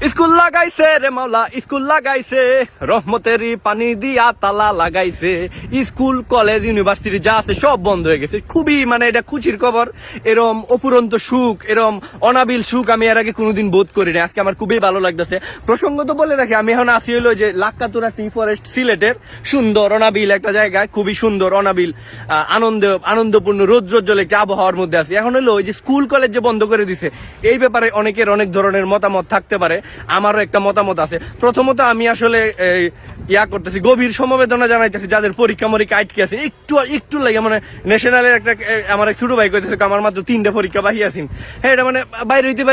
School লাগাইছে রে মাওলা, স্কুল লাগাইছে, রহমতেরই পানি দিয়া তালা লাগাইছে। স্কুল কলেজ ইউনিভার্সিটি যা আছে সব বন্ধ হয়ে গেছে। খুবই মানে এটা খুশির খবর। এরম অপুরন্ত সুখ, এরম অনাবিল সুখ আমি এর আগে কোনোদিন বোধ করি না। আজকে আমার খুবই ভালো লাগতেছে। প্রসঙ্গত বলে রাখি, আমি এখন আসি হলো যে লাক্কাতুরা টি ফরেস্ট, সিলেটের সুন্দর অনাবিল একটা জায়গায়, খুবই সুন্দর অনাবিল আনন্দপূর্ণ রৌদ্রোজ্জ্বল একটা আবহাওয়ার মধ্যে আছি। এখন হলো ওই যে স্কুল কলেজ যে বন্ধ করে দিছে, এই ব্যাপারে অনেকের অনেক ধরনের মতামত থাকতে পারে। আমারও একটা মতামত আছে। প্রথমত আমি আসলে করতেছি, গভীর সমবেদনা জানাইতেছি যাদের পরীক্ষা মরীক্ষা আটকে আছে। একটু লাগে মানে ন্যাশনালের একটা আমার এক ছোট ভাই কইতেছে আমার মাত্র 3টা পরীক্ষা বাহি আছেন। হ্যাঁ, এটা মানে বাইরে হইতে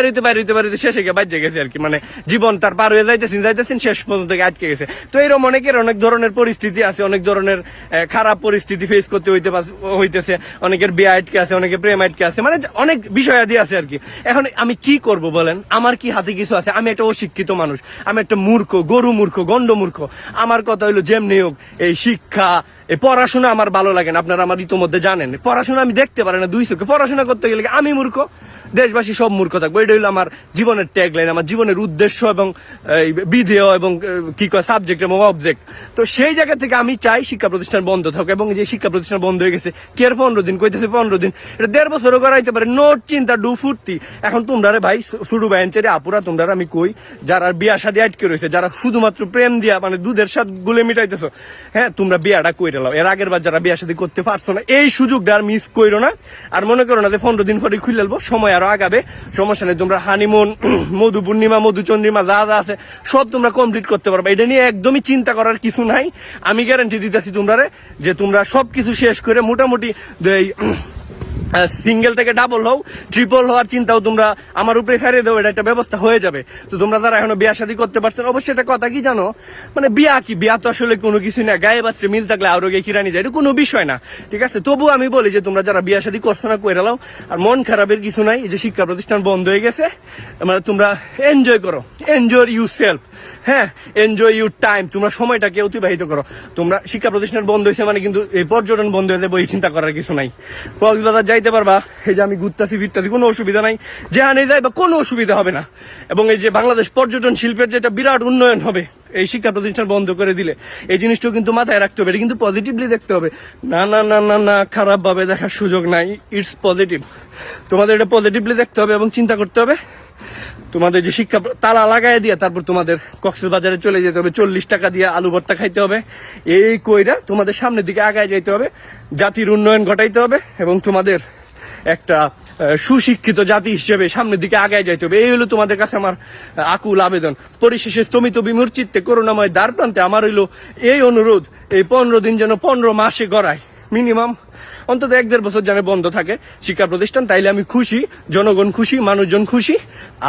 শেষে গিয়ে বাইরে গেছে আর কি। মানে জীবন তার পার হয়ে যাইতেছেন শেষ পর্যন্ত আটকে গেছে। তো এরকম অনেকের অনেক ধরনের পরিস্থিতি আছে, অনেক ধরনের খারাপ পরিস্থিতি ফেস করতে হইতেছে। অনেকের বিয়ে আটকে আছে, অনেকের প্রেম আটকে আছে, মানে অনেক বিষয়াদি আছে আর কি। এখন আমি কি করব বলেন? আমার কি হাতে কিছু আছে? আমি একটা অশিক্ষিত মানুষ, আমি একটা মূর্খ, গরু মূর্খ, গন্ড মূর্খ। আমার কথা হইলো যেমনি হোক এই শিক্ষা, এই পড়াশোনা আমার ভালো লাগে না। আপনারা আমার ইতোমধ্যে জানেন, পড়াশোনা আমি দেখতে পারি না 2 চোখে। পড়াশোনা করতে গেলে আমি মূর্খ, দেশবাসী সব মূর্খ থাকবো। এটা হইলো আমার জীবনের ট্যাগলাইন, আমার জীবনের উদ্দেশ্য এবং বিধেয় এবং কি কয় সাবজেক্ট এবং অবজেক্ট। তো সেই জায়গা থেকে আমি চাই শিক্ষা প্রতিষ্ঠান বন্ধ থাকুক। এবং যে শিক্ষা প্রতিষ্ঠান বন্ধ হয়ে গেছে, কি আর 15 দিন কইতেছে 15 দিন, এটা 1.5 বছরও করাইতে পারে। নোট চিন্তা ডু ফুর্তি। এখন তোমরা রে ভাই শুরু বেঞ্চেরে আপুরা, তোমরা আমি কই, যারা বিয়া শাদী আটকে রয়েছে, যারা শুধুমাত্র প্রেম দিয়া মানে দুধের স্বাদ গুলে মিটাইতেছো, হ্যাঁ তোমরা বিয়াটা কইরে লাও। এর আগের বার যারা বিয়া শাদী করতে পারছো না, এই সুযোগটা আর মিস কইরো না। আর মনে করো না যে 15 দিন পরে খুলে নেবো, সময় আরো আগাবে, সমস্যা নেই। তোমরা হানিমুন, মধু পূর্ণিমা, মধু চন্দ্রিমা যা যা আছে সব তোমরা কমপ্লিট করতে পারবে। এটা নিয়ে একদমই চিন্তা করার কিছু নাই। আমি গ্যারান্টি দিতেছি তোমরা যে তোমরা সবকিছু শেষ করে মোটামুটি সিঙ্গেল থেকে ডাবল হও, ট্রিপল হওয়ার চিন্তাও তোমরা আমার উপরে ছাড়িয়ে দাও, এটা একটা ব্যবস্থা হয়ে যাবে। তো তোমরা যারা এখনো বিয়া শাদী করতে পারছো না, অবশ্যই একটা কথা কি জানো, মানে বিয়া কি, বিয়া তো আসলে কোনো কিছু না, গায়ে বাচ্চা মিল থাকলে আরো গে কিরানি যায়, এটা কোনো বিষয় না, ঠিক আছে? তবু আমি বলি যে তোমরা যারা বিয়া শাদী করছো না কইরা লাও। আর মন খারাপের কিছু নাই, এই যে শিক্ষা প্রতিষ্ঠান বন্ধ হয়ে গেছে, মানে তোমরা এনজয় করো, এনজয় ইউর সেলফ, হ্যাঁ, এনজয় ইউর টাইম। তোমরা সময়টাকে অতিবাহিত করো। তোমরা শিক্ষা প্রতিষ্ঠান বন্ধ হয়েছে মানে কিন্তু এই পর্যটন বন্ধ হয়ে যাবে, এই চিন্তা করার কিছু নাই। কক্সবাজার যাইতে পারবা, এই যে আমি ঘুরতাছি ফিরতাছি, কোনো অসুবিধা নাই। যেখানে যাইবা কোনো অসুবিধা হবে না। এবং এই যে বাংলাদেশ পর্যটন শিল্পের যেটা বিরাট উন্নয়ন হবে এই শিক্ষা প্রতিষ্ঠান বন্ধ করে দিলে, এই জিনিসটাও কিন্তু মাথায় রাখতে হবে। এটা কিন্তু পজিটিভলি দেখতে হবে। না না না না না, খারাপ ভাবে দেখার সুযোগ নাই। It's positive. তোমাদের এটা পজিটিভলি দেখতে হবে এবং চিন্তা করতে হবে। তোমাদের যে শিক্ষা তালা লাগাই দিয়ে তারপর তোমাদের কক্সবাজারে চলে যেতে হবে, 40 টাকা দিয়ে আলু ভর্তা খাইতে হবে। এই কইরা তোমাদের সামনের দিকে আগায় যাইতে হবে, জাতির উন্নয়ন ঘটাইতে হবে এবং তোমাদের একটা সুশিক্ষিত জাতি হিসেবে সামনের দিকে আগায় যাইতে হবে। এই হলো তোমাদের কাছে আমার আকুল আবেদন। পরিশেষে স্তমিত বিমূর চিত্তে করুণাময় দ্বার প্রান্তে আমার হইলো এই অনুরোধ, এই 15 দিন যেন 15 মাসে গড়ায়, মিনিমাম অন্তত 1-1.5 বছর যেন বন্ধ থাকে শিক্ষা প্রতিষ্ঠান। তাইলে আমি খুশি, জনগণ খুশি, মানুষজন খুশি।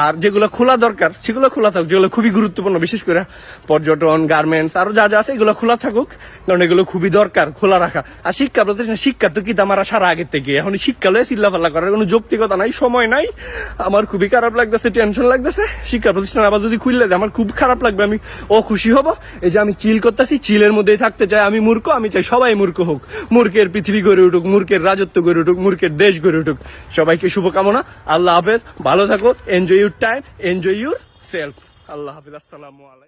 আর যেগুলো খোলা দরকার সেগুলো খোলা থাকুক, যেগুলো খুবই গুরুত্বপূর্ণ, বিশেষ করে পর্যটন, গার্মেন্টস, আরো যা যা আছে এগুলো খোলা থাকুক, কারণ এগুলো খুবই দরকার খোলা রাখা। আর শিক্ষা প্রতিষ্ঠান, শিক্ষা তো কি আমার সারা আগের থেকে, এখন শিক্ষা লয়ে চিল্লাপাল্লা করার কোনো যৌক্তিকতা নাই, সময় নাই। আমার খুবই খারাপ লাগতেছে, টেনশন লাগতেছে। শিক্ষা প্রতিষ্ঠান আবার যদি খুললে দেয় আমার খুব খারাপ লাগবে, আমি খুশি হব। এই যে আমি চিল করতেছি, চিলের মধ্যেই থাকতে চাই। আমি মূর্খ, আমি চাই সবাই মূর্খ হোক, মূর্খের পৃথিবী গড়ে উঠুক, মূর্খের রাজত্ব গড়ে উঠুক, মূর্খের দেশ গড়ে উঠুক। সবাইকে শুভকামনা। আল্লাহ হাফেজ, ভালো থাকো, enjoy your time, enjoy yourself. আল্লাহ হাফেজ, আসসালামু আলাইকুম।